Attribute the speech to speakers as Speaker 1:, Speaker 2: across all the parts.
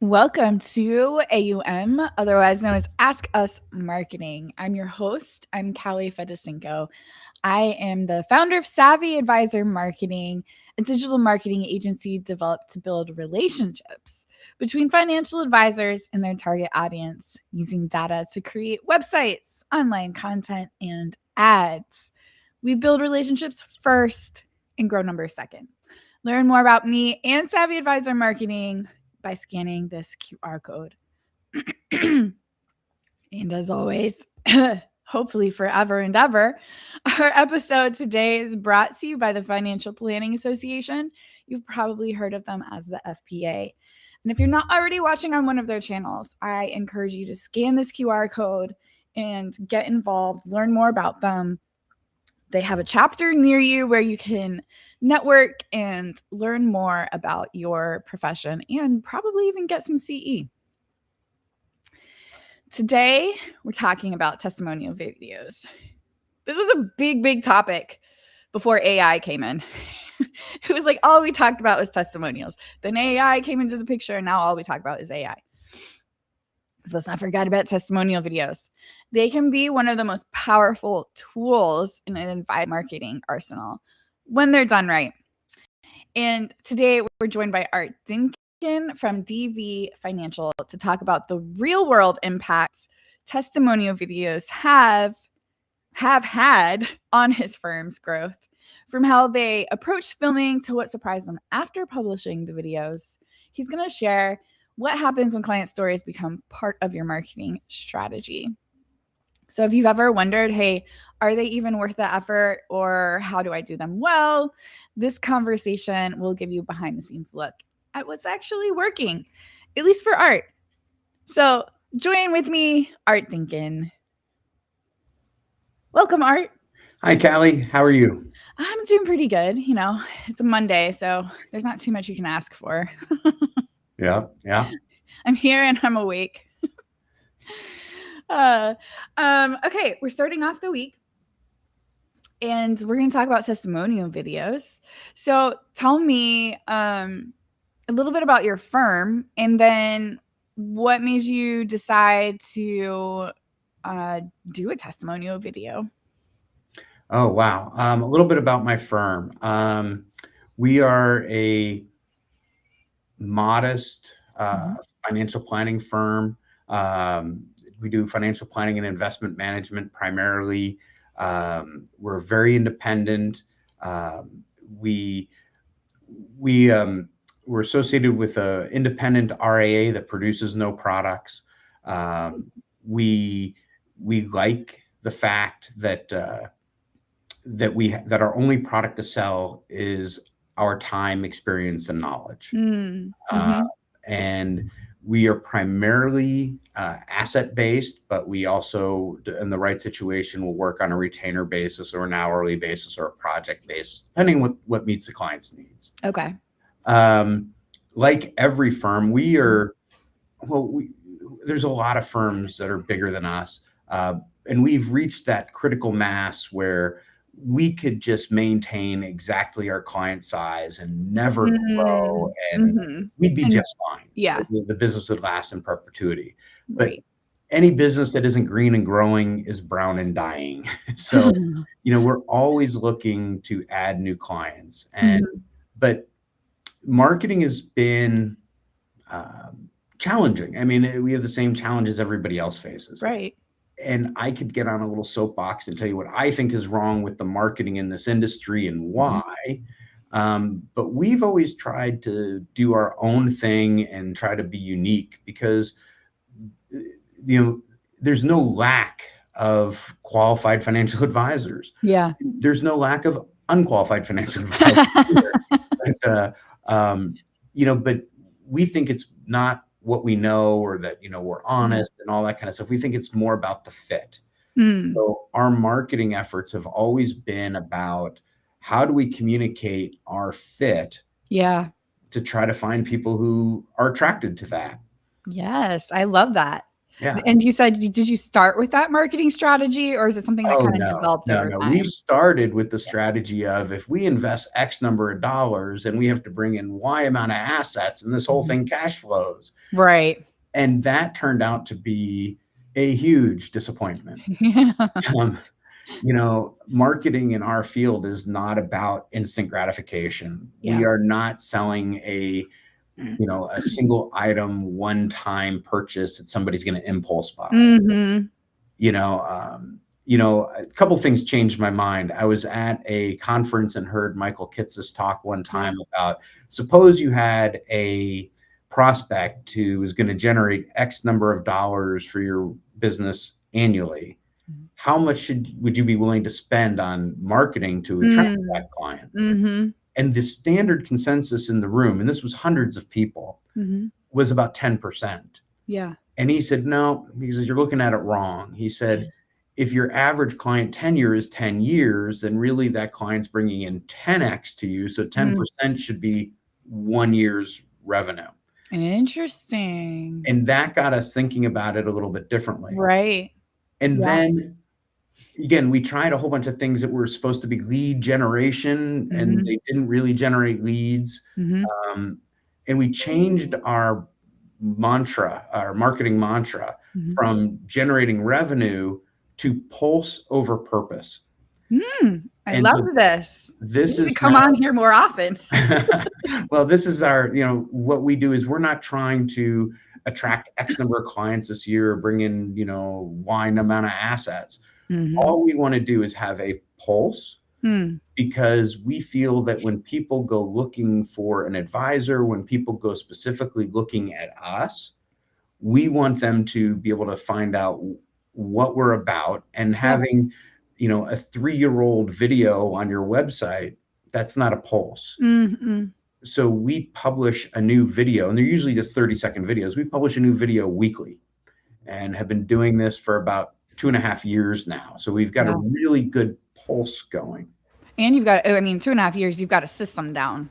Speaker 1: Welcome to A.U.M, otherwise known as Ask Us Marketing. I'm your host. I'm Kalli Fedusenko. I am the founder of Savvy Advisor Marketing, a digital marketing agency developed to build relationships between financial advisors and their target audience using data to create websites, online content, and ads. We build relationships first and grow numbers second. Learn more about me and Savvy Advisor Marketing by scanning this QR code. And as always, hopefully forever and ever, our episode today is brought to you by the Financial Planning Association. You've probably heard of them as the FPA. And if you're not already watching on one of their channels, I encourage you to scan this QR code and get involved, learn more about them. They have a chapter near you where you can network and learn more about your profession and probably even get some CE. Today, we're talking about testimonial videos. This was a big topic before AI came in. It was like all we talked about was testimonials. Then AI came into the picture, and now all we talk about is AI. Let's not forget about testimonial videos. They can be one of the most powerful tools in an advice marketing arsenal when they're done right. And today we're joined by Art Dinkin from DV Financial to talk about the real world impacts testimonial videos have had on his firm's growth, from how they approach filming to what surprised them after publishing the videos. He's going to share what happens when client stories become part of your marketing strategy. So if you've ever wondered, hey, are they even worth the effort, or how do I do them well? This conversation will give you a behind the scenes look at what's actually working, at least for Art. So join with me, Art Dinkin. Welcome, Art.
Speaker 2: Hi, Kalli. How are you?
Speaker 1: I'm doing pretty good. You know, it's a Monday, so there's not too much you can ask for.
Speaker 2: Yeah.
Speaker 1: I'm here and I'm awake. Okay, we're starting off the week and we're going to talk about testimonial videos. So tell me a little bit about your firm, and then what made you decide to do a testimonial video?
Speaker 2: Oh, wow. A little bit about my firm. We are a modest financial planning firm. We do financial planning and investment management primarily. We're very independent. We're associated with an independent RAA that produces no products. We like the fact that our only product to sell is our time, experience, and knowledge. And we are primarily asset-based, but we also, in the right situation, will work on a retainer basis or an hourly basis or a project basis, depending on what meets the client's needs.
Speaker 1: Okay.
Speaker 2: Like every firm, there's a lot of firms that are bigger than us, and we've reached that critical mass where we could just maintain exactly our client size and never grow, and we'd be just fine.
Speaker 1: Yeah.
Speaker 2: The business would last in perpetuity.
Speaker 1: Right.
Speaker 2: But any business that isn't green and growing is brown and dying. So, we're always looking to add new clients. But marketing has been challenging. I mean, we have the same challenges everybody else faces.
Speaker 1: Right.
Speaker 2: And I could get on a little soapbox and tell you what I think is wrong with the marketing in this industry and why. But we've always tried to do our own thing and try to be unique because, there's no lack of qualified financial advisors.
Speaker 1: Yeah.
Speaker 2: There's no lack of unqualified financial advisors. But we think it's not what we know, or that, we're honest and all that kind of stuff. We think it's more about the fit. So our marketing efforts have always been about how do we communicate our fit to try to find people who are attracted to that.
Speaker 1: Yes, I love that.
Speaker 2: Yeah.
Speaker 1: And you said, did you start with that marketing strategy, or is it something that
Speaker 2: Oh,
Speaker 1: kind of
Speaker 2: no.
Speaker 1: developed
Speaker 2: No,
Speaker 1: over
Speaker 2: no. We
Speaker 1: time?
Speaker 2: started with the strategy of if we invest X number of dollars and we have to bring in Y amount of assets and this whole
Speaker 1: Mhm.
Speaker 2: thing cash flows.
Speaker 1: Right.
Speaker 2: And that turned out to be a huge disappointment.
Speaker 1: Yeah.
Speaker 2: Um, marketing in our field is not about instant gratification. We
Speaker 1: Yeah.
Speaker 2: are not selling a single item, one-time purchase that somebody's going to impulse buy.
Speaker 1: Mhm.
Speaker 2: A couple things changed my mind. I was at a conference and heard Michael Kitces talk one
Speaker 1: Yeah.
Speaker 2: time about, suppose you had a prospect who was going to generate X number of dollars for your business annually. How much would you be willing to spend on marketing to attract that
Speaker 1: Mm.
Speaker 2: client?
Speaker 1: Mhm.
Speaker 2: And the standard consensus in the room, and this was hundreds of people,
Speaker 1: Mhm.
Speaker 2: was about 10%.
Speaker 1: Yeah.
Speaker 2: And he said, no, he says, you're looking at it wrong. He said, if your average client tenure is 10 years, then really that client's bringing in 10x to you. So
Speaker 1: Mm.
Speaker 2: 10% should be 1 year's revenue.
Speaker 1: Interesting.
Speaker 2: And that got us thinking about it a little bit differently.
Speaker 1: Right.
Speaker 2: And
Speaker 1: Yeah.
Speaker 2: then again, we tried a whole bunch of things that were supposed to be lead generation, and
Speaker 1: Mhm.
Speaker 2: they didn't really generate leads.
Speaker 1: Mhm.
Speaker 2: Um, and we changed our marketing mantra,
Speaker 1: Mhm.
Speaker 2: from generating revenue to pulse over purpose.
Speaker 1: I
Speaker 2: And
Speaker 1: love
Speaker 2: so
Speaker 1: this. You
Speaker 2: this
Speaker 1: need to
Speaker 2: is
Speaker 1: come
Speaker 2: now,
Speaker 1: on here more often.
Speaker 2: well, this is what we do is we're not trying to attract X number of clients this year or bring in, Y amount of assets.
Speaker 1: Mhm.
Speaker 2: All we want to do is have a pulse,
Speaker 1: Mm.
Speaker 2: because we feel that when people go looking for an advisor, when people go specifically looking at us, we want them to be able to find out what we're about. And
Speaker 1: Yeah.
Speaker 2: having, a 3-year-old video on your website, that's not a pulse.
Speaker 1: Mhm.
Speaker 2: So we publish a new video, and they're usually just 30-second videos. We publish a new video weekly and have been doing this for about 2.5 years now. So we've got a
Speaker 1: Yeah.
Speaker 2: really good pulse going.
Speaker 1: And you've got, I mean, 2.5 years, you've got a system down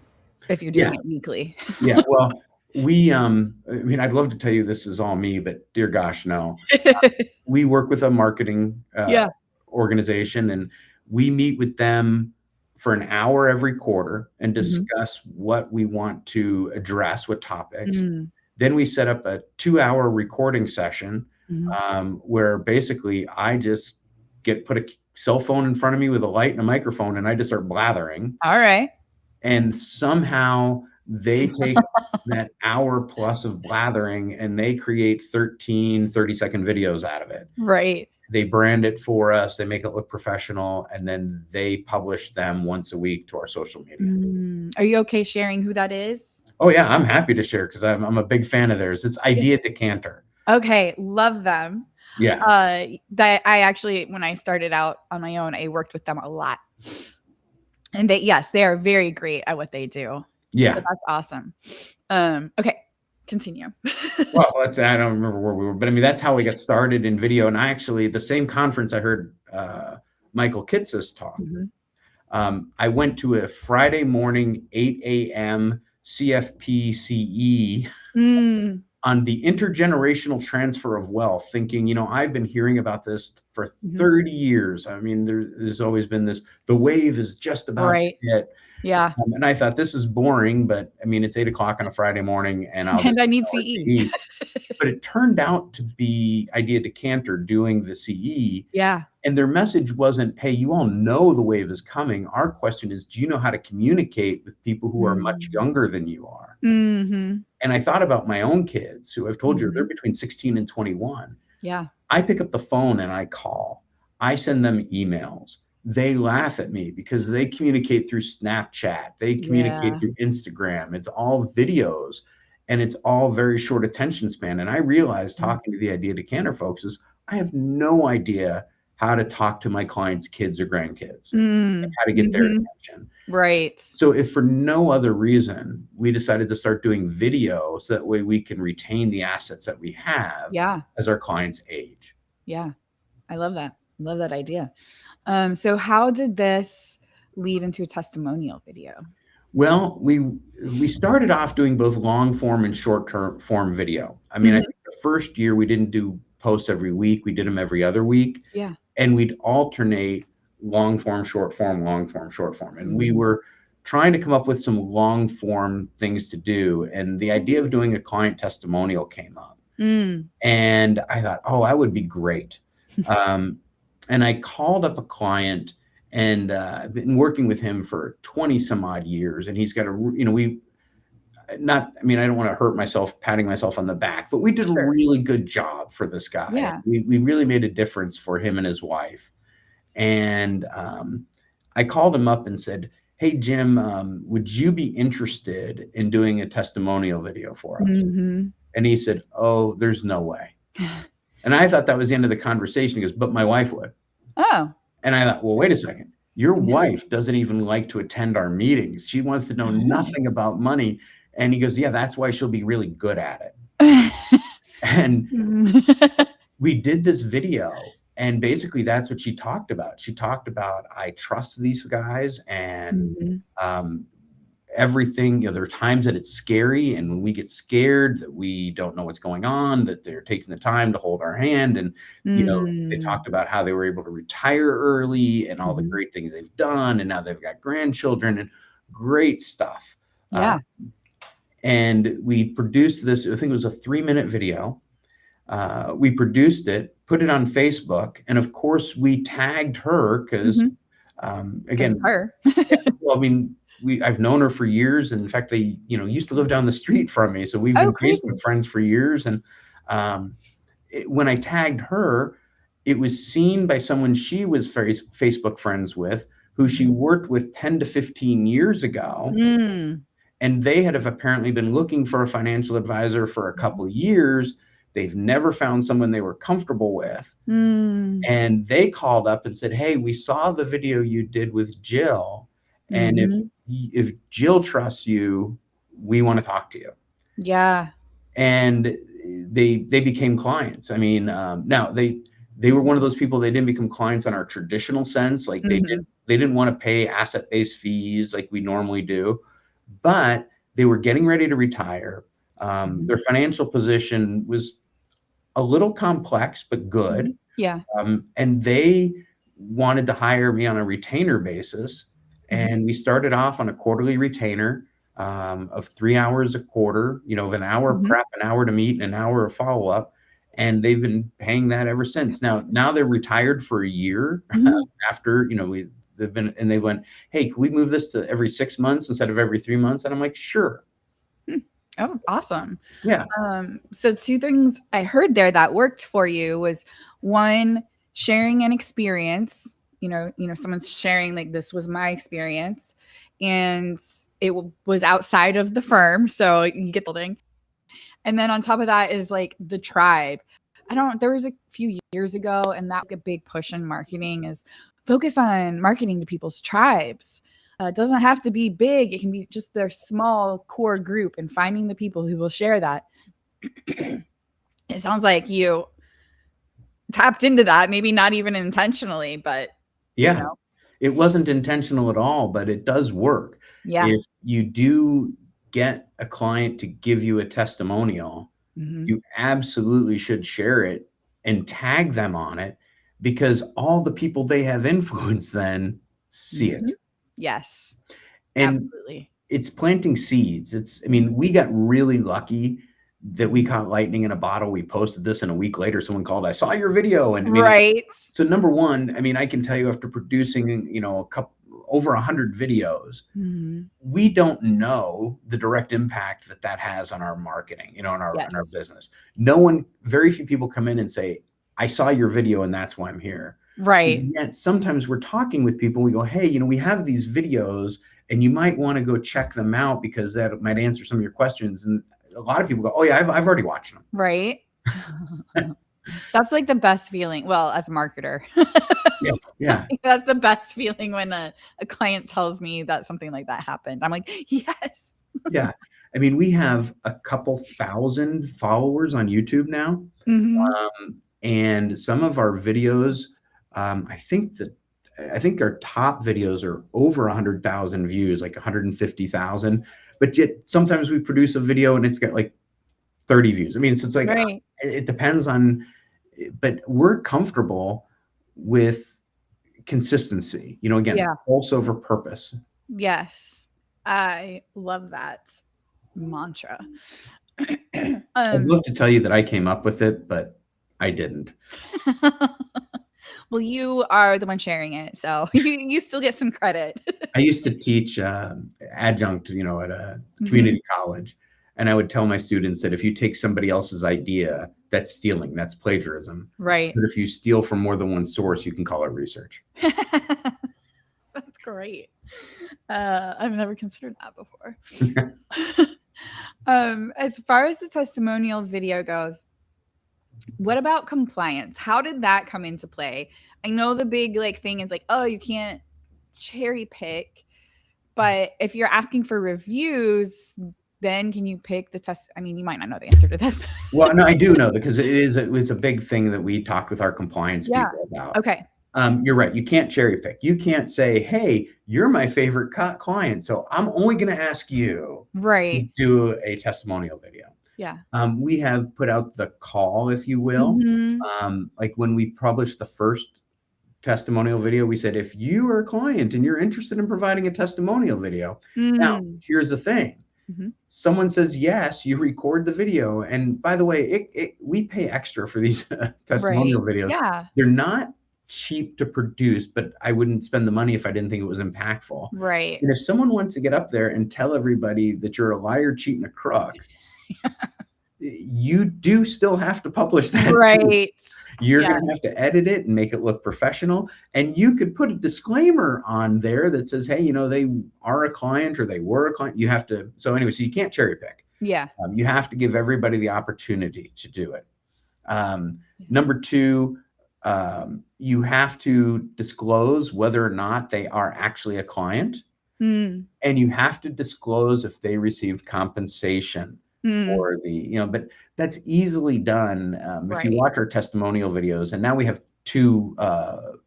Speaker 1: if you're
Speaker 2: Yeah.
Speaker 1: doing it weekly.
Speaker 2: Yeah. Well, I'd love to tell you this is all me, but dear gosh, no. We work with a marketing
Speaker 1: Yeah.
Speaker 2: organization, and we meet with them for an hour every quarter and
Speaker 1: Mhm.
Speaker 2: discuss what we want to address, what topics.
Speaker 1: Mm.
Speaker 2: Then we set up a 2-hour recording session,
Speaker 1: Mhm.
Speaker 2: where basically I just put a cell phone in front of me with a light and a microphone, and I just start blathering.
Speaker 1: All right.
Speaker 2: And somehow they take that hour plus of blathering and they create 13 30-second videos out of it.
Speaker 1: Right.
Speaker 2: They brand it for us, they make it look professional, and then they publish them once a week to our social media.
Speaker 1: Are you okay sharing who that is?
Speaker 2: Oh yeah, I'm happy to share because I'm a big fan of theirs. It's Idea Decanter.
Speaker 1: Okay, love them.
Speaker 2: Yeah.
Speaker 1: That I actually, when I started out on my own, I worked with them a lot. And they are very great at what they do.
Speaker 2: Yeah.
Speaker 1: So that's awesome. Okay, continue.
Speaker 2: Well, I don't remember where we were, but that's how we got started in video. And I actually, the same conference I heard Michael Kitces talk,
Speaker 1: Mhm.
Speaker 2: I went to a Friday morning 8 a.m. CFP-CE
Speaker 1: Mm.
Speaker 2: on the intergenerational transfer of wealth, thinking, I've been hearing about this for
Speaker 1: Mhm.
Speaker 2: 30 years. There's always been this, the wave is just about to
Speaker 1: Right.
Speaker 2: hit.
Speaker 1: Yeah.
Speaker 2: And I thought, this is boring, but it's 8 o'clock on a Friday morning and I'll
Speaker 1: And
Speaker 2: just
Speaker 1: I need
Speaker 2: ignore
Speaker 1: CE.
Speaker 2: CE. But it turned out to be Idea Decanter doing the CE.
Speaker 1: Yeah.
Speaker 2: And their message wasn't, hey, you all know the wave is coming. Our question is, do you know how to communicate with people who are much younger than you are?
Speaker 1: Mhm.
Speaker 2: And I thought about my own kids, who I've told you, they're
Speaker 1: Mhm.
Speaker 2: between 16 and 21.
Speaker 1: Yeah.
Speaker 2: I pick up the phone and I call. I send them emails. They laugh at me because they communicate through Snapchat. They communicate
Speaker 1: Yeah.
Speaker 2: through Instagram. It's all videos and it's all very short attention span. And I realized, talking to the Idea Decanter folks, is I have no idea how to talk to my clients' kids or grandkids and how to get their
Speaker 1: Mhm.
Speaker 2: attention.
Speaker 1: Right.
Speaker 2: So if for no other reason, we decided to start doing video so that way we can retain the assets that we have
Speaker 1: Yeah.
Speaker 2: as our clients age.
Speaker 1: Yeah. I love that. Love that idea. So how did this lead into a testimonial video?
Speaker 2: Well, we started off doing both long form and short term form video. I
Speaker 1: Mhm.
Speaker 2: think the first year we didn't do posts every week. We did them every other week.
Speaker 1: Yeah.
Speaker 2: And we'd alternate long form, short form, long form, short form. And we
Speaker 1: Mhm.
Speaker 2: were trying to come up with some long form things to do. And the idea of doing a client testimonial came up. And I thought, oh, that would be great. And I called up a client, and I've been working with him for 20 some odd years. And he's got a, you know, I don't want to hurt myself patting myself on the back, but we did a
Speaker 1: Sure.
Speaker 2: really good job for this guy.
Speaker 1: Yeah.
Speaker 2: We really made a difference for him and his wife. And I called him up and said, hey, Jim, would you be interested in doing a testimonial video for us?
Speaker 1: Mhm.
Speaker 2: And he said, oh, there's no way. And I thought that was the end of the conversation. He goes, but my wife would.
Speaker 1: Oh.
Speaker 2: And I thought, well, wait a second. Your wife doesn't even like to attend our meetings. She wants to know nothing about money. And he goes, yeah, that's why she'll be really good at it. And we did this video, and basically that's what she talked about. She talked about, I trust these guys, and everything, there are times that it's scary, and when we get scared that we don't know what's going on, that they're taking the time to hold our hand. And they talked about how they were able to retire early and all the great things they've done, and now they've got grandchildren and great stuff. And we produced this, I think it was a 3-minute video. We produced it, put it on Facebook, and of course we tagged her because again,
Speaker 1: her.
Speaker 2: well, I mean, I've known her for years, and in fact, they used to live down the street from me, so we've been Facebook friends for years. And when I tagged her, it was seen by someone she was Facebook friends with, who she worked with 10 to 15 years ago. And they have apparently been looking for a financial advisor for a couple of years. They've never found someone they were comfortable with. And they called up and said, hey, we saw the video you did with Jill. And if Jill trusts you, we want to talk to you.
Speaker 1: Yeah.
Speaker 2: And they became clients. I mean, now they were one of those people, they didn't become clients on our traditional sense. Like they didn't want to pay asset-based fees like we normally do, but they were getting ready to retire. Their financial position was a little complex, but good.
Speaker 1: Yeah.
Speaker 2: And they wanted to hire me on a retainer basis. And we started off on a quarterly retainer of 3 hours a quarter, of an hour prep, an hour to meet, and an hour of follow-up. And they've been paying that ever since. Now they're retired for a year after, they went, hey, can we move this to every 6 months instead of every 3 months? And I'm like, sure.
Speaker 1: Oh, awesome.
Speaker 2: Yeah.
Speaker 1: So 2 things I heard there that worked for you was, one, sharing an experience, someone's sharing like, this was my experience, and it was outside of the firm. So you get the thing. And then on top of that is like the tribe. There was a few years ago, and that a big push in marketing is focus on marketing to people's tribes. It doesn't have to be big. It can be just their small core group, and finding the people who will share that. It sounds like you tapped into that, maybe not even intentionally, but
Speaker 2: yeah, it wasn't intentional at all, but it does work.
Speaker 1: Yeah.
Speaker 2: If you do get a client to give you a testimonial, you absolutely should share it and tag them on it, because all the people they have influence then see it.
Speaker 1: Yes.
Speaker 2: And
Speaker 1: absolutely.
Speaker 2: It's planting seeds. We got really lucky that we caught lightning in a bottle. We posted this, and a week later someone called, I saw your video. And
Speaker 1: right.
Speaker 2: So number one, I can tell you, after producing, over 100 videos, we don't know the direct impact that has on our marketing, on our business. Very few people come in and say, I saw your video and that's why I'm here.
Speaker 1: Right.
Speaker 2: And yet sometimes we're talking with people, we go, hey, we have these videos and you might want to go check them out because that might answer some of your questions. And a lot of people go, oh yeah, I've already watched them.
Speaker 1: Right. That's like the best feeling. Well, as a marketer.
Speaker 2: Yeah.
Speaker 1: That's the best feeling when a client tells me that something like that happened. I'm like, yes.
Speaker 2: Yeah. We have a couple thousand followers on YouTube now. And some of our videos, I think our top videos are over 100,000 views, like 150,000. But yet sometimes we produce a video and it's got like 30 views. So it's like,
Speaker 1: right.
Speaker 2: It depends on but we're comfortable with consistency. Again,
Speaker 1: Yeah.
Speaker 2: pulse over purpose.
Speaker 1: Yes. I love that mantra.
Speaker 2: I'd love to tell you that I came up with it, but I didn't.
Speaker 1: Well, you are the one sharing it, so you still get some credit.
Speaker 2: I used to teach adjunct, at a community
Speaker 1: Mhm.
Speaker 2: college, and I would tell my students that if you take somebody else's idea, that's stealing, that's plagiarism.
Speaker 1: Right.
Speaker 2: But if you steal from more than one source, you can call it research.
Speaker 1: That's great. I've never considered that before. As far as the testimonial video goes, what about compliance? How did that come into play? I know the big thing is oh, you can't cherry pick, but if you're asking for reviews, then can you pick the test? I mean, you might not know the answer to this.
Speaker 2: Well, no, I do know, because it was a big thing that we talked with our compliance
Speaker 1: Yeah.
Speaker 2: people about.
Speaker 1: Okay.
Speaker 2: You're right. You can't cherry pick. You can't say, "Hey, you're my favorite client, so I'm only going to ask you to
Speaker 1: Right.
Speaker 2: do a testimonial video."
Speaker 1: Yeah.
Speaker 2: We have put out the call, if you will. Like when we published the first testimonial video, we said, if you are a client and you're interested in providing a testimonial video, now here's the thing. Someone says yes, you record the video. And by the way, we pay extra for these testimonial videos.
Speaker 1: Yeah.
Speaker 2: They're not cheap to produce, but I wouldn't spend the money if I didn't think it was impactful.
Speaker 1: Right.
Speaker 2: And if someone wants to get up there and tell everybody that you're a liar, cheat, and a crook, you do still have to publish that.
Speaker 1: Right.
Speaker 2: You're going to have to edit it and make it look professional. And you could put a disclaimer on there that says, hey, they are a client or they were a client. You have to. So anyway, so you can't cherry pick.
Speaker 1: Yeah.
Speaker 2: You have to give everybody the opportunity to do it. Number two, you have to disclose whether or not they are actually a client. And you have to disclose if they received compensation for the, but that's easily done. If you watch our testimonial videos, and now we have two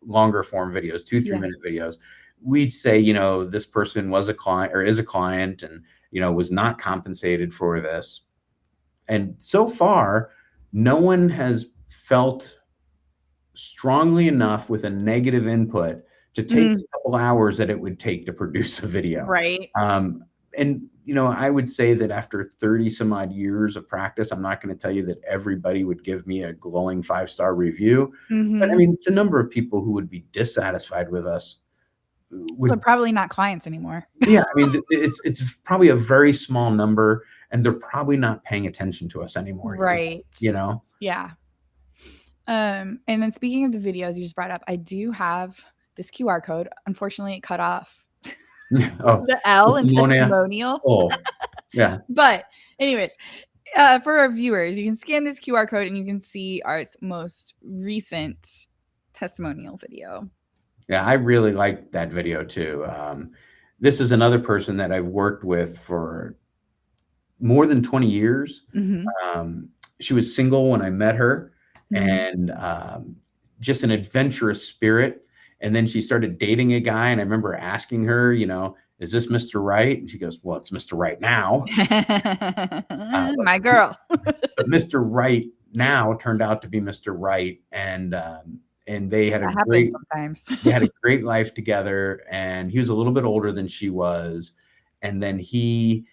Speaker 2: longer form videos, 2-3-minute videos, we'd say, this person was a client or is a client and, was not compensated for this. And so far, no one has felt strongly enough with a negative input to take the couple hours that it would take to produce a video.
Speaker 1: Right.
Speaker 2: And, I would say that after 30 some odd years of practice, I'm not going to tell you that everybody would give me a glowing 5-star review. But I mean, the number of people who would be dissatisfied with us
Speaker 1: They're probably not clients anymore.
Speaker 2: Yeah. I mean, it's probably a very small number, and they're probably not paying attention to us anymore.
Speaker 1: Right.
Speaker 2: Yeah.
Speaker 1: And then speaking of the videos you just brought up, I do have this QR code. Unfortunately, it cut off the L in testimonial.
Speaker 2: Oh, yeah.
Speaker 1: But anyways, for our viewers, you can scan this QR code and you can see our most recent testimonial video.
Speaker 2: Yeah, I really like that video too. This is another person that I've worked with for more than 20 years. She was single when I met her, and just an adventurous spirit. And then she started dating a guy, and I remember asking her, is this Mr. Right? And she goes, well, it's Mr. Right now.
Speaker 1: My girl.
Speaker 2: But Mr. Right now turned out to be Mr. Right, and they had they had a great life together. And he was a little bit older than she was, and then he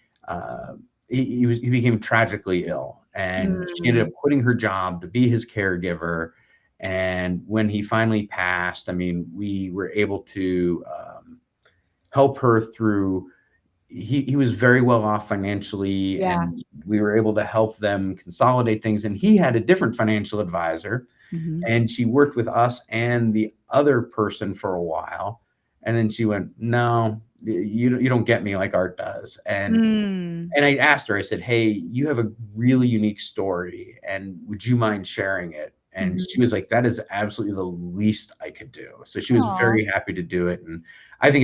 Speaker 2: became tragically ill, and she ended up quitting her job to be his caregiver. And when he finally passed, I mean, we were able to help her through. He was very well off financially, and we were able to help them consolidate things. And he had a different financial advisor, and she worked with us and the other person for a while. And then she went, no, you don't get me like Art does. And I asked her, I said, hey, you have a really unique story, and would you mind sharing it? And she was like, that is absolutely the least I could do. So she was very happy to do it. And I think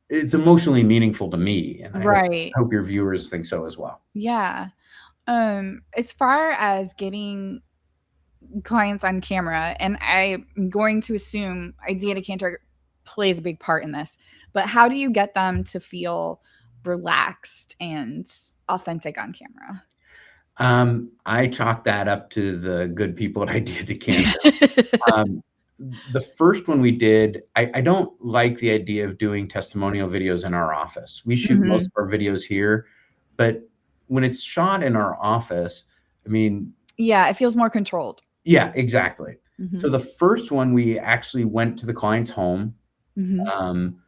Speaker 2: it's emotionally meaningful to me. And I hope your viewers think so as well.
Speaker 1: Yeah. As far as getting clients on camera, and I'm going to assume Idea to Cantor plays a big part in this, but how do you get them to feel relaxed and authentic on camera?
Speaker 2: I chalk that up to the good people at Idea Decanter. Um, the first one we did, I don't like the idea of doing testimonial videos in our office. We shoot most of our videos here, but when it's shot in our office, I mean,
Speaker 1: yeah, it feels more controlled.
Speaker 2: yeah, exactly. So the first one, we actually went to the client's home,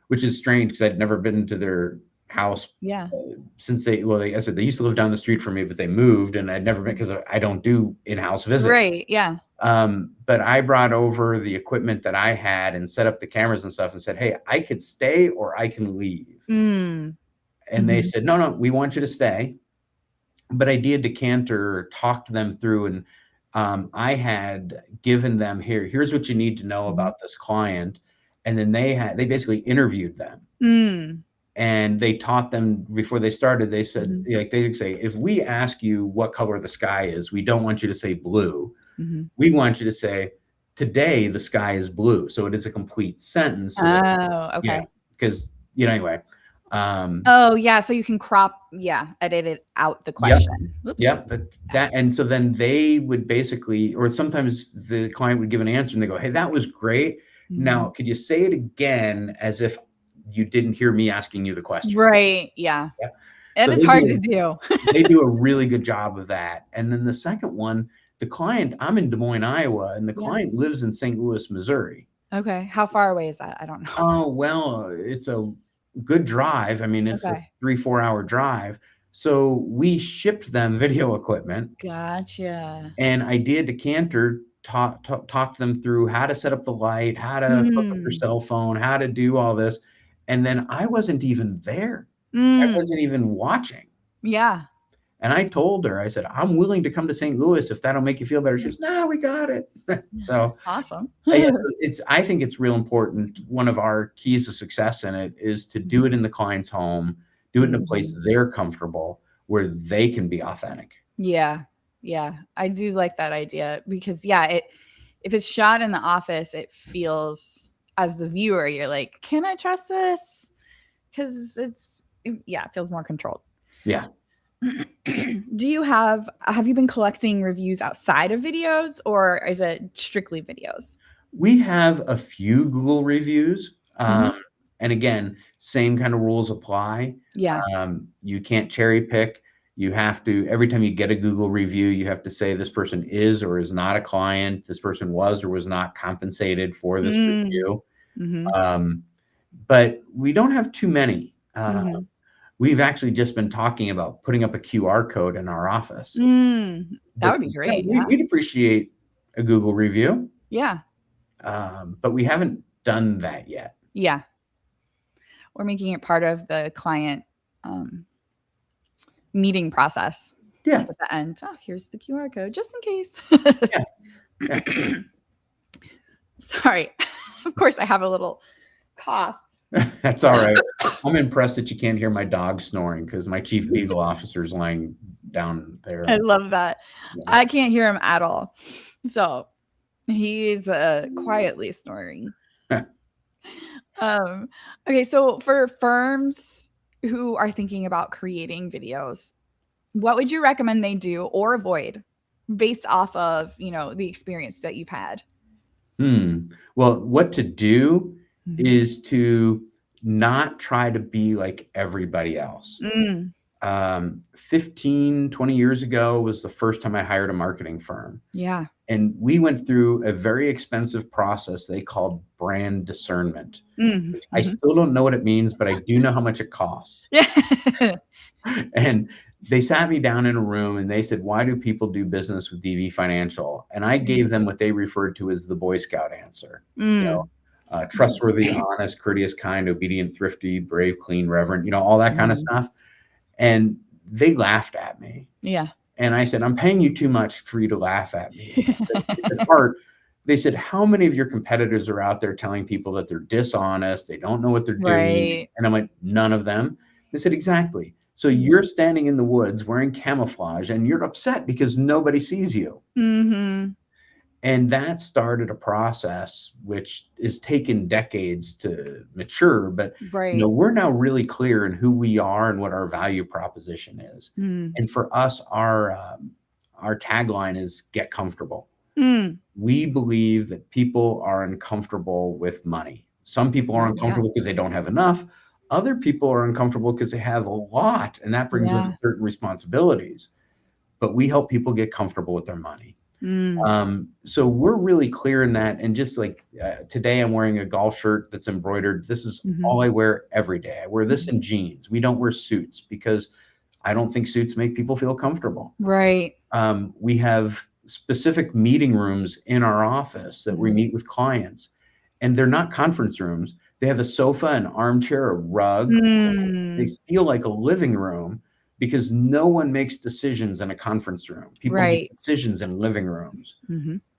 Speaker 2: which is strange because I'd never been to their house
Speaker 1: Yeah.
Speaker 2: since I said they used to live down the street from me, but they moved, and I'd never been because I don't do in-house visits.
Speaker 1: Right. Yeah.
Speaker 2: But I brought over the equipment that I had and set up the cameras and stuff and said, "Hey, I could stay or I can leave." And they said, "No, no, we want you to stay." But Idea Decanter talked them through, and I had given them, here's what you need to know about this client. And then they basically interviewed them. And they taught them before they started. They said, like, they say, if we ask you what color the sky is, we don't want you to say blue. We want you to say, today the sky is blue. So it is a complete sentence. So
Speaker 1: Oh, okay.
Speaker 2: yeah, because anyway.
Speaker 1: Oh yeah, so you can edit it out the question.
Speaker 2: Yep. But and so then they would basically, or sometimes the client would give an answer and they go, "Hey, that was great. Now, could you say it again as if you didn't hear me asking you the question?"
Speaker 1: Right. Yeah.
Speaker 2: Yeah.
Speaker 1: And
Speaker 2: So
Speaker 1: it's hard to do.
Speaker 2: they do a really good job of that. And then the second one, the client, I'm in Des Moines, Iowa, and the client lives in St. Louis, Missouri.
Speaker 1: Okay. How far away is that? I don't know.
Speaker 2: Oh, well, it's a good drive. I mean, it's a 3-4 hour drive. So we shipped them video equipment.
Speaker 1: Gotcha.
Speaker 2: And Idea Decanter talked them through how to set up the light, how to hook up your cell phone, how to do all this. And then I wasn't even there. I wasn't even watching.
Speaker 1: Yeah.
Speaker 2: And I told her, I said, "I'm willing to come to St. Louis if that'll make you feel better." She goes, "No, we got it." So
Speaker 1: awesome.
Speaker 2: I think it's real important. One of our keys to success in it is to do it in the client's home, do it in a place they're comfortable, where they can be authentic.
Speaker 1: Yeah. Yeah. I do like that idea because if it's shot in the office, it feels, as the viewer, you're like, can I trust this? Because it feels more controlled.
Speaker 2: Yeah.
Speaker 1: Have you been collecting reviews outside of videos, or is it strictly videos?
Speaker 2: We have a few Google reviews. And again, same kind of rules apply.
Speaker 1: Yeah.
Speaker 2: You can't cherry pick. You have to, every time you get a Google review, you have to say this person is or is not a client. This person was or was not compensated for this review. But we don't have too many. We've actually just been talking about putting up a QR code in our office.
Speaker 1: That would be great.
Speaker 2: We'd appreciate a Google review.
Speaker 1: Yeah.
Speaker 2: But we haven't done that yet.
Speaker 1: Yeah. We're making it part of the client meeting process.
Speaker 2: Yeah.
Speaker 1: Like at the end, here's the QR code, just in case. Yeah. Sorry. Of course, I have a little cough.
Speaker 2: That's all right. I'm impressed that you can't hear my dog snoring because my chief beagle officer is lying down there.
Speaker 1: I love that. Yeah. I can't hear him at all. So he's quietly snoring. Okay, so for firms who are thinking about creating videos, what would you recommend they do or avoid based off of, the experience that you've had?
Speaker 2: Well, what to do is to not try to be like everybody else. 15, 20 years ago was the first time I hired a marketing firm.
Speaker 1: Yeah.
Speaker 2: And we went through a very expensive process they called brand discernment. I still don't know what it means, but I do know how much it costs. And they sat me down in a room and they said, "Why do people do business with DV Financial?" And I gave them what they referred to as the Boy Scout answer. Trustworthy, honest, courteous, kind, obedient, thrifty, brave, clean, reverent, all that kind of stuff. And they laughed at me.
Speaker 1: Yeah.
Speaker 2: And I said, "I'm paying you too much for you to laugh at me." They said, "How many of your competitors are out there telling people that they're dishonest? They don't know what they're doing." And I'm like, "None of them." They said, "Exactly. So you're standing in the woods wearing camouflage and you're upset because nobody sees you." And that started a process which has taken decades to mature, but we're now really clear in who we are and what our value proposition is. And for us, our our tagline is get comfortable.
Speaker 1: Mm.
Speaker 2: We believe that people are uncomfortable with money. Some people are uncomfortable because they don't have enough. Other people are uncomfortable because they have a lot, and that brings with it certain responsibilities. But we help people get comfortable with their money. So we're really clear in that. And just like today, I'm wearing a golf shirt that's embroidered. This is all I wear every day. I wear this in jeans. We don't wear suits because I don't think suits make people feel comfortable.
Speaker 1: Right.
Speaker 2: We have specific meeting rooms in our office that we meet with clients, and they're not conference rooms. They have a sofa, an armchair, a rug. They feel like a living room because no one makes decisions in a conference room. People make decisions in living rooms.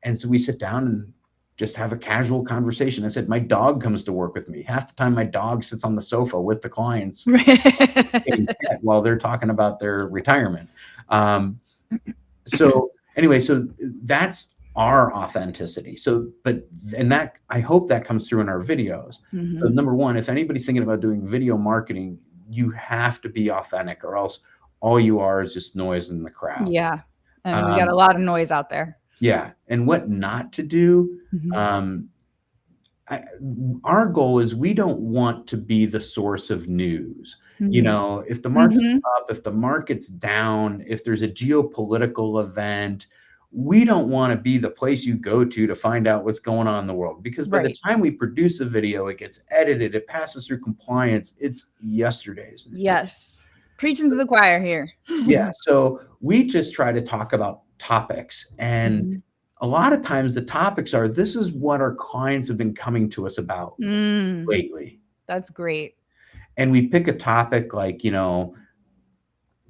Speaker 2: And so we sit down and just have a casual conversation. I said, my dog comes to work with me. Half the time my dog sits on the sofa with the clients while they're talking about their retirement. So anyway, so that's our authenticity. So, and that, I hope that comes through in our videos. So number one, if anybody's thinking about doing video marketing, you have to be authentic, or else all you are is just noise in the crowd.
Speaker 1: Yeah. And we got a lot of noise out there.
Speaker 2: Yeah. And what not to do. Our goal is we don't want to be the source of news. You know, if the market's up, if the market's down, if there's a geopolitical event, we don't want to be the place you go to find out what's going on in the world. Because by the time we produce a video, it gets edited, it passes through compliance. It's yesterday's.
Speaker 1: Yes. Preaching to the choir here.
Speaker 2: Yeah. So we just try to talk about topics, and a lot of times the topics are, this is what our clients have been coming to us about lately.
Speaker 1: That's great.
Speaker 2: And we pick a topic like, you know,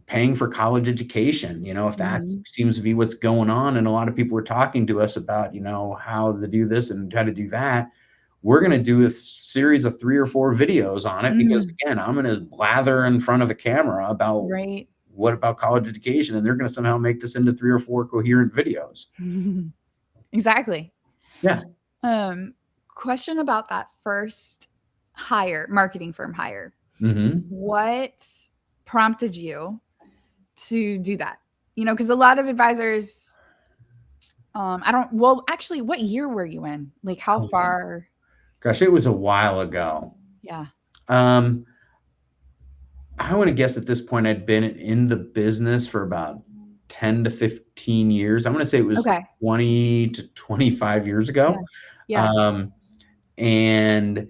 Speaker 2: paying for college education, you know, if that seems to be what's going on. And a lot of people were talking to us about, you know, how to do this and how to do that. We're going to do a series of 3 or 4 videos on it because, again, I'm going to blather in front of a camera about what about college education, and they're going to somehow make this into 3 or 4 coherent videos.
Speaker 1: Exactly.
Speaker 2: Yeah.
Speaker 1: Question about that first marketing firm hire. What prompted you to do that? You know, because a lot of advisors, actually, what year were you in? Like, how far?
Speaker 2: Gosh, it was a while ago.
Speaker 1: Yeah.
Speaker 2: I want to guess at this point I'd been in the business for about 10 to 15 years. I'm going to say it was 20 to 25 years ago.
Speaker 1: Yeah.
Speaker 2: And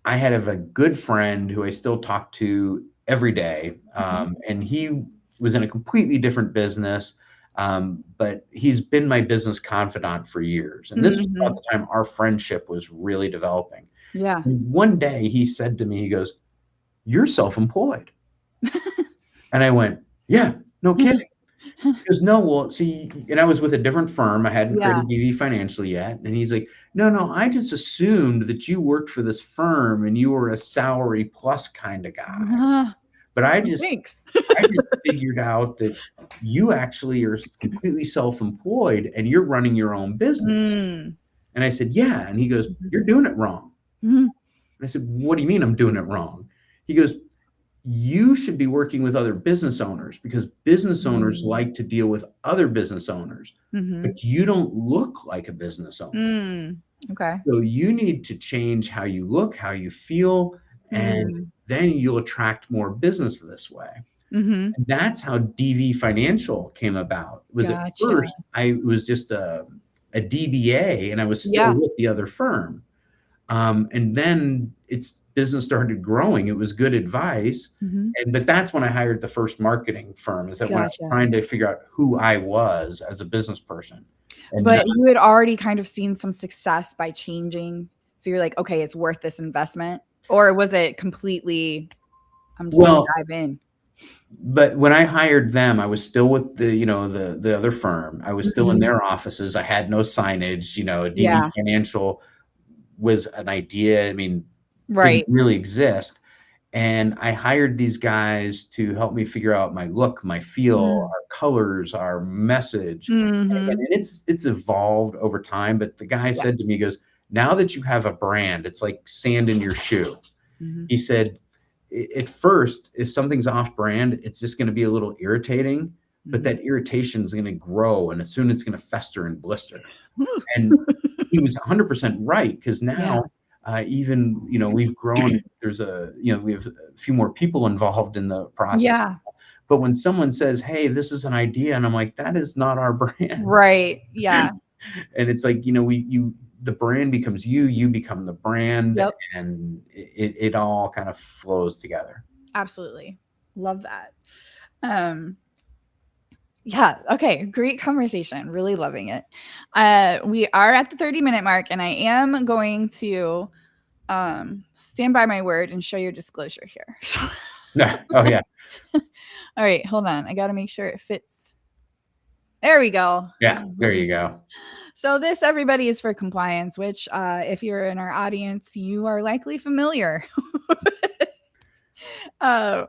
Speaker 2: I had a good friend who I still talk to every day. And he was in a completely different business. But he's been my business confidant for years. And this was about the time our friendship was really developing.
Speaker 1: Yeah.
Speaker 2: And one day he said to me, he goes, "You're self-employed." And I went, "Yeah, no kidding." He goes, "No, well, see," and I was with a different firm. I hadn't created DV Financial yet. And he's like, no, I just assumed that you worked for this firm and you were a salary plus kind of guy. But I just figured out that you actually are completely self-employed and you're running your own business. And I said, "Yeah." And he goes, "You're doing it wrong." And I said, "What do you mean I'm doing it wrong?" He goes, "You should be working with other business owners because business owners like to deal with other business owners, but you don't look like a business owner.
Speaker 1: Okay.
Speaker 2: So you need to change how you look, how you feel, and then you'll attract more business this way." And that's how DV Financial came about. It was at first, I was just a DBA and I was still with the other firm. And then its business started growing. It was good advice. But that's when I hired the first marketing firm, is that when I was trying to figure out who I was as a business person.
Speaker 1: But you had already kind of seen some success by changing. So you're like, okay, it's worth this investment. Or was it completely, I'm just going to dive in?
Speaker 2: But when I hired them, I was still with the other firm. I was still in their offices. I had no signage. You know, DV Financial was an idea. I mean, didn't really exist. And I hired these guys to help me figure out my look, my feel, our colors, our message. And it's evolved over time. But the guy said to me, he goes, "Now that you have a brand, it's like sand in your shoe." He said, "At first, if something's off brand, it's just going to be a little irritating. but that irritation is going to grow and soon it's going to fester and blister. And he was 100% right, because now even, we've grown. There's we have a few more people involved in the process.
Speaker 1: Yeah.
Speaker 2: But when someone says, hey, this is an idea, and I'm like, that is not our brand.
Speaker 1: Right. Yeah.
Speaker 2: And it's like, the brand becomes you become the brand.
Speaker 1: Yep.
Speaker 2: And it all kind of flows together.
Speaker 1: Absolutely. Love that. Yeah. Okay. Great conversation. Really loving it. We are at the 30-minute mark, and I am going to stand by my word and show your disclosure here.
Speaker 2: Yeah. Oh, yeah.
Speaker 1: All right. Hold on. I got to make sure it fits. There we go.
Speaker 2: Yeah. There you go.
Speaker 1: So this, everybody, is for compliance, which if you're in our audience, you are likely familiar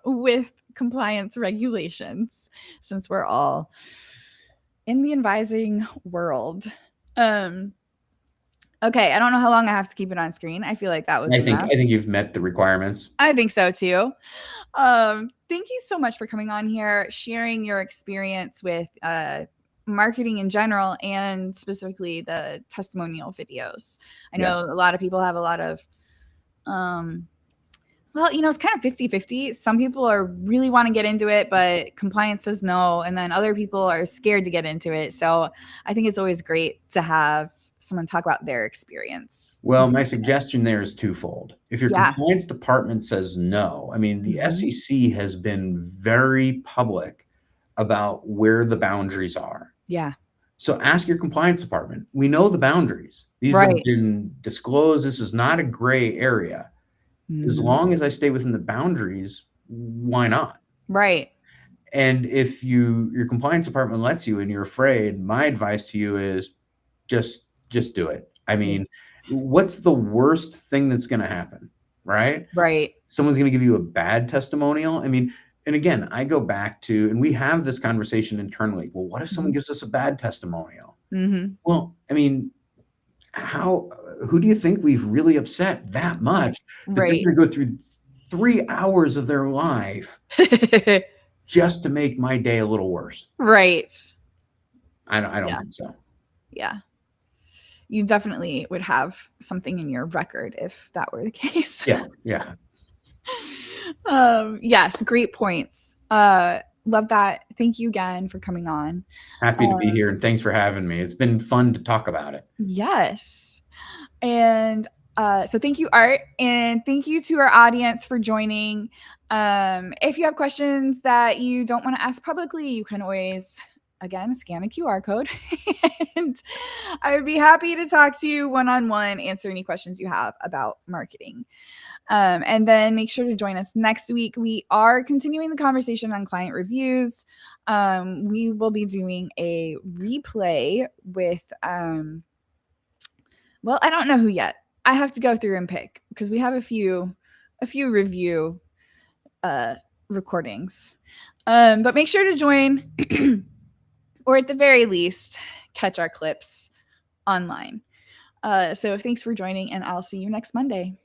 Speaker 1: with compliance regulations, since we're all in the advising world. Okay, I don't know how long I have to keep it on screen. I feel like that was enough.
Speaker 2: I think you've met the requirements.
Speaker 1: I think so too. Thank you so much for coming on here, sharing your experience with marketing in general, and specifically the testimonial videos. I know a lot of people have a lot of well, it's kind of 50-50. Some people are really want to get into it, but compliance says no. And then other people are scared to get into it. So I think it's always great to have someone talk about their experience.
Speaker 2: Well, my suggestion there is twofold. If your compliance department says no, I mean, the SEC has been very public about where the boundaries are.
Speaker 1: Yeah.
Speaker 2: So ask your compliance department. We know the boundaries. These have been disclosed. This is not a gray area. As long as I stay within the boundaries, why not?
Speaker 1: Right.
Speaker 2: And if your compliance department lets you and you're afraid, my advice to you is just do it. I mean, what's the worst thing that's going to happen? Right?
Speaker 1: Right.
Speaker 2: Someone's going to give you a bad testimonial. I mean, and again, I go back to, and we have this conversation internally. Well, what if someone gives us a bad testimonial? Well, I mean, who do you think we've really upset that much that they're going to go through 3 hours of their life just to make my day a little worse?
Speaker 1: Right.
Speaker 2: I don't think so.
Speaker 1: Yeah. You definitely would have something in your record if that were the case.
Speaker 2: Yeah. Yeah.
Speaker 1: Yes. Great points. Love that. Thank you again for coming on.
Speaker 2: Happy to be here, and thanks for having me. It's been fun to talk about it.
Speaker 1: Yes. And so thank you, Art, and thank you to our audience for joining. If you have questions that you don't want to ask publicly, you can always, again, scan a QR code, and I would be happy to talk to you one-on-one, answer any questions you have about marketing. And then make sure to join us next week. We are continuing the conversation on client reviews. We will be doing a replay with, well, I don't know who yet. I have to go through and pick, because we have a few review recordings. But make sure to join, or at the very least, catch our clips online. So thanks for joining, and I'll see you next Monday.